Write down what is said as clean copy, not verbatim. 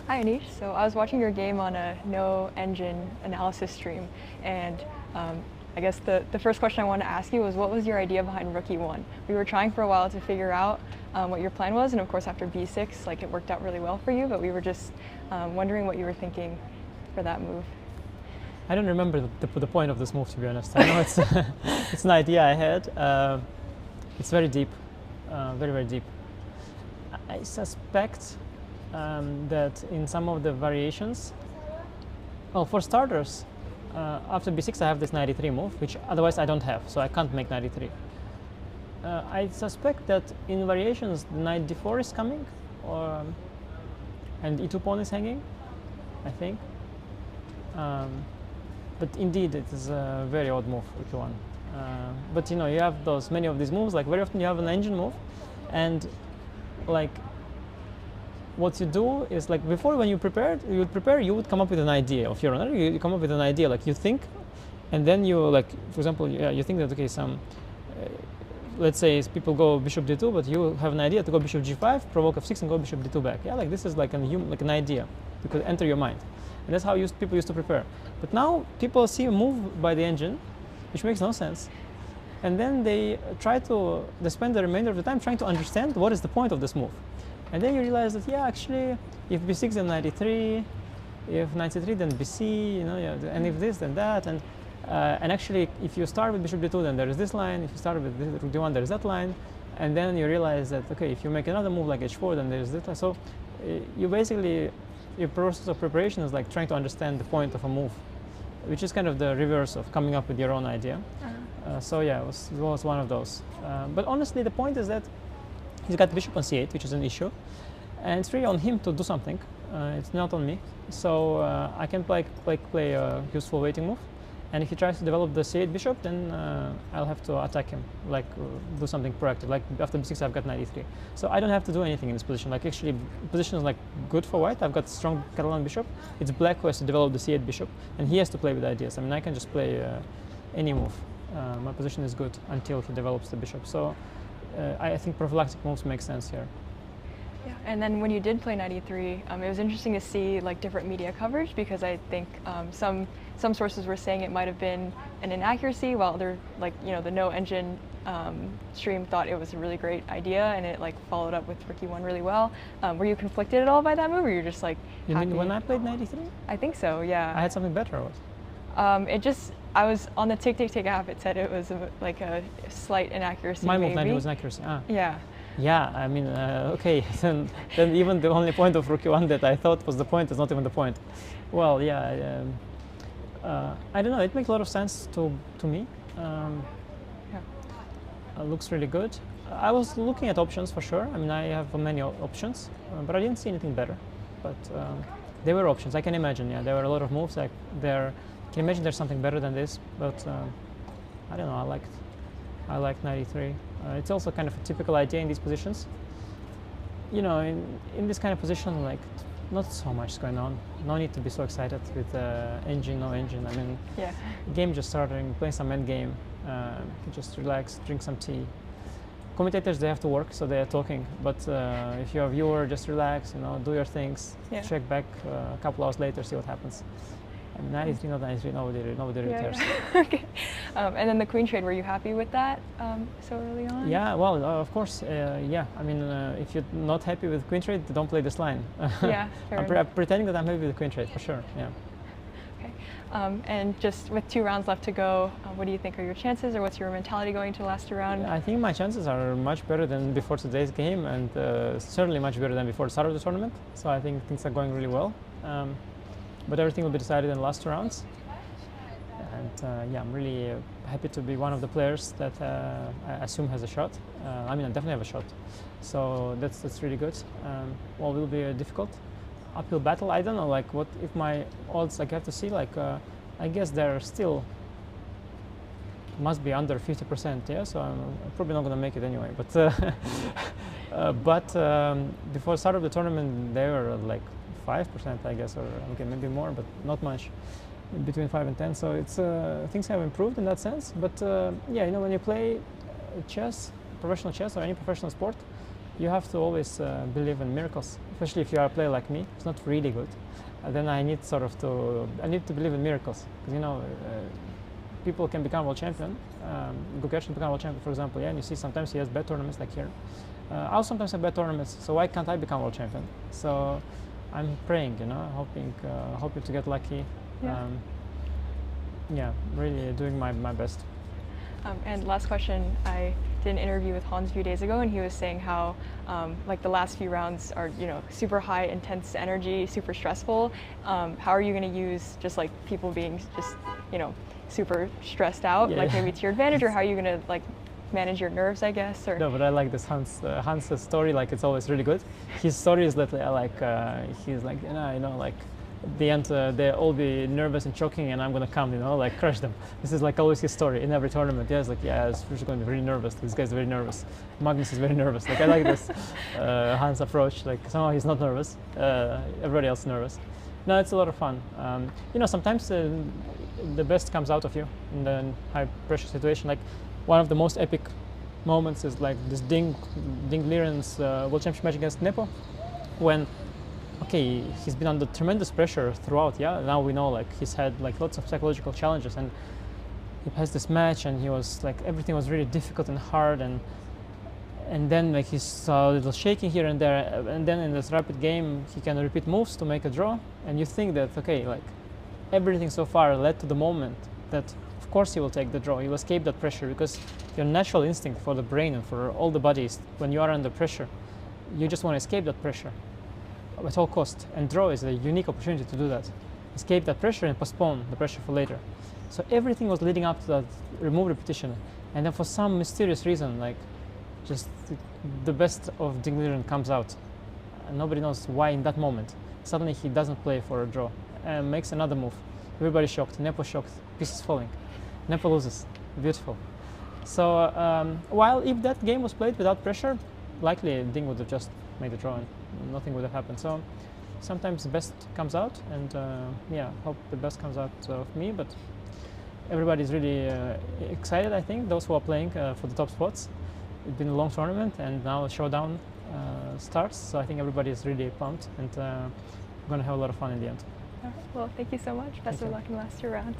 Hi Anish. So I was watching your game on a no engine analysis stream, and I guess the first question I wanted to ask you was, what was your idea behind Rookie One? We were trying for a while to figure out what your plan was, and of course after B6, like it worked out really well for you. But we were just wondering what you were thinking for that move. I don't remember the point of this move, to be honest. I know it's it's an idea I had. It's very deep, very very deep. I suspect that in some of the variations, well, for starters, after b6 I have this 93 move, which otherwise I don't have, so I can't make 93. I suspect that in variations knight d4 is coming, and e2 pawn is hanging, I think. But indeed, it is a very odd move, rook e1. But you know, you have many of these moves. Like very often, you have an engine move, and like what you do is like before, when you you would come up with an idea of your own. You come up with an idea, like you think, and then you like, for example, you think that okay, let's say people go bishop d2, but you have an idea to go bishop g5, provoke f6, and go bishop d2 back. Yeah, like this is like an idea that could enter your mind. And that's how people used to prepare. But now people see a move by the engine, which makes no sense. And then they spend the remainder of the time trying to understand what is the point of this move. And then you realize that, yeah, actually, if b6 then 93, if knight c3 then bc, you know, yeah, and if this then that. And actually, if you start with bishop d2, then there is this line. If you start with rook d1, there is that line. And then you realize that, okay, if you make another move like h4, then there is this line. So you basically, your process of preparation is like trying to understand the point of a move, which is kind of the reverse of coming up with your own idea. So yeah, it was one of those. But honestly, the point is that he's got bishop on c8, which is an issue, and it's really on him to do something. It's not on me. So I can play a useful waiting move. And if he tries to develop the c8 bishop, then I'll have to attack him, like do something proactive. Like after b6, I've got knight e3. So I don't have to do anything in this position. Like actually, position is like good for white. I've got strong Catalan bishop. It's black who has to develop the c8 bishop, and he has to play with ideas. I mean, I can just play any move. My position is good until he develops the bishop. So I think prophylactic moves make sense here. Yeah, and then when you did play knight e3, it was interesting to see like different media coverage, because I think some sources were saying it might have been an inaccuracy, while other, like, you know, the no engine stream thought it was a really great idea, and it like followed up with rook e1 really well. Were you conflicted at all by that move, or you're just like you happy? mean when I played knight e3? I think so, yeah. I had something better, or what? I was on the tick app. It said it was like a slight inaccuracy. My maybe. move 90 was an accuracy. Yeah. Yeah, I mean, okay, then even the only point of rook e1 that I thought was the point is not even the point. Well, yeah, I don't know, it makes a lot of sense to me. Looks really good. I was looking at options for sure. I mean, I have many options, but I didn't see anything better. But there were options, I can imagine, yeah, there were a lot of moves. I can imagine there's something better than this, but I don't know, I liked 93. It's also kind of a typical idea in these positions. You know, in this kind of position, like, not so much is going on. No need to be so excited with engine, no engine. I mean, yeah. Game just starting, playing some end game. You just relax, drink some tea. Commentators, they have to work, so they are talking. But if you're a viewer, just relax, you know, do your things. Yeah. Check back a couple hours later, see what happens. 93, not 93, nobody really cares. Yeah. Okay. And then the queen trade, were you happy with that so early on? Yeah, well, of course, yeah. I mean, if you're not happy with queen trade, don't play this line. Yeah, I'm pretending that I'm happy with queen trade, for sure, yeah. Okay. And just with 2 rounds left to go, what do you think are your chances, or what's your mentality going to the last round? I think my chances are much better than before today's game, and certainly much better than before the start of the tournament. So I think things are going really well. But everything will be decided in the last 2 rounds. And yeah, I'm really happy to be one of the players that I assume has a shot. I mean, I definitely have a shot. So that's really good. Well, it will be a difficult uphill battle. I don't know, like, what if my odds, like, I have to see, like, I guess they're still must be under 50%, yeah, so I'm probably not going to make it anyway. But before the start of the tournament, they were like 5%, I guess, or okay, maybe more, but not much, between 5 and 10. So it's things have improved in that sense. But yeah, you know, when you play chess, professional chess or any professional sport, you have to always believe in miracles, especially if you are a player like me. It's not really good. Then I need I need to believe in miracles, because people can become world champion. Gukesh can become world champion, for example. Yeah, and you see sometimes he has bad tournaments like here. I'll sometimes have bad tournaments, so why can't I become world champion? So I'm praying, hoping to get lucky. Yeah. Yeah, really doing my best. And last question, I did an interview with Hans a few days ago, and he was saying how like the last few rounds are super high intense energy, super stressful. How are you going to use just like people being just super stressed out, like maybe to your advantage, or how are you going to like manage your nerves, I guess? Or no, but I like this Hans's story. Like it's always really good. His story is that he's like like at the end they'll all be nervous and choking, and I'm gonna come, like crush them. This is like always his story in every tournament. Yeah, it's like it's going to be very nervous. This guy's very nervous. Magnus is very nervous. Like I like this Hans approach. Like somehow he's not nervous. Everybody else is nervous. No, it's a lot of fun. Sometimes the best comes out of you in the high pressure situation. Like one of the most epic moments is like this Ding Liren's World Championship match against Nepo, when he's been under tremendous pressure throughout. Yeah, now we know like he's had like lots of psychological challenges, and he has this match, and he was like everything was really difficult and hard, and then like he's a little shaking here and there, and then in this rapid game he can repeat moves to make a draw, and you think that like everything so far led to the moment that of course he will take the draw, he will escape that pressure, because your natural instinct for the brain and for all the body is when you are under pressure, you just want to escape that pressure at all cost, and draw is a unique opportunity to do that. Escape that pressure and postpone the pressure for later. So everything was leading up to that remove repetition, and then for some mysterious reason, like just the best of Ding Liren comes out, and nobody knows why in that moment. Suddenly he doesn't play for a draw and makes another move. Everybody's shocked. Nepo shocked. Pieces falling. Nepo loses. Beautiful. So while if that game was played without pressure, likely Ding would have just made a draw and nothing would have happened. So sometimes the best comes out, and hope the best comes out of me. But everybody's really excited, I think, those who are playing for the top spots. It's been a long tournament, and now a showdown starts. So I think everybody is really pumped, and we're going to have a lot of fun in the end. All right. Well, thank you so much. Best of luck in the last 2 rounds.